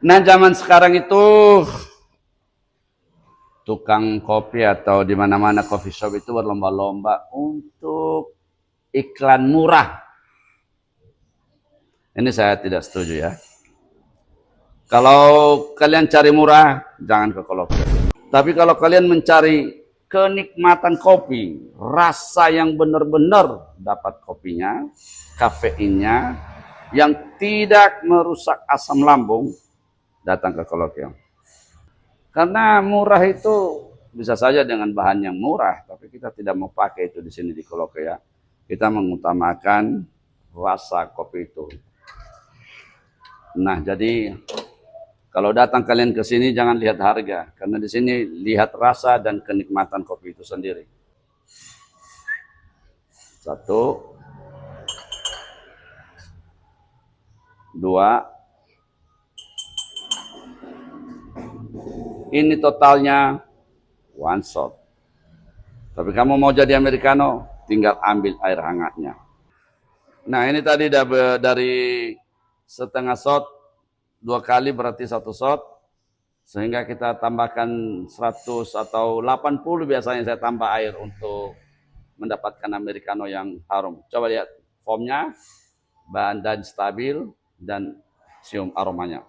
Nah, zaman sekarang itu tukang kopi atau di mana-mana coffee shop itu berlomba-lomba untuk iklan murah. Ini saya tidak setuju ya. Kalau kalian cari murah, jangan ke Kolokvium. Tapi kalau kalian mencari kenikmatan kopi, rasa yang benar-benar dapat kopinya, kafeinnya, yang tidak merusak asam lambung, datang ke Kolokvium. Karena murah itu bisa saja dengan bahan yang murah, tapi kita tidak mau pakai itu di sini di Kolokvium. Kita mengutamakan rasa kopi itu. Nah, jadi kalau datang kalian ke sini jangan lihat harga, karena di sini lihat rasa dan kenikmatan kopi itu sendiri. Satu, dua, ini totalnya one shot. Tapi kamu mau jadi americano, tinggal ambil air hangatnya. Nah, ini tadi dari setengah shot, 2 kali berarti 1 shot. Sehingga kita tambahkan 100 atau 80 biasanya saya tambah air untuk mendapatkan americano yang harum. Coba lihat foamnya, bahan dan stabil, dan cium aromanya.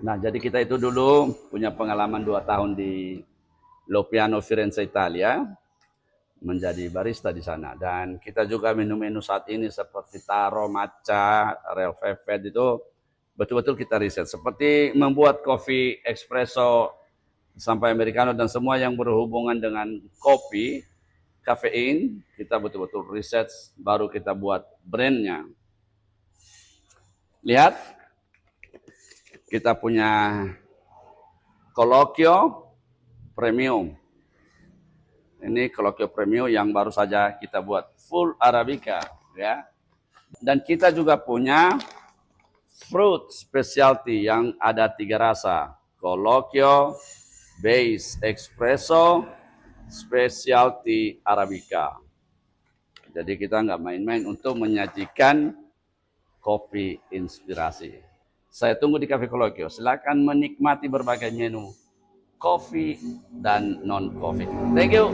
Nah, jadi kita itu dulu punya pengalaman 2 tahun di Lopiano Firenze Italia, menjadi barista di sana. Dan kita juga minum-minum saat ini seperti taro, matcha, real velvet itu betul-betul kita riset. Seperti membuat kopi espresso sampai americano dan semua yang berhubungan dengan kopi, kafein, kita betul-betul riset baru kita buat brandnya. Lihat, kita punya Colloquio Premium. Ini Colloquio Premium yang baru saja kita buat full Arabica, ya. Dan kita juga punya fruit specialty yang ada 3 rasa. Colloquio, Base Espresso, Specialty Arabica. Jadi kita nggak main-main untuk menyajikan kopi inspirasi. Saya tunggu di Cafe Colloquio. Silakan menikmati berbagai menu kopi dan non-kopi. Thank you.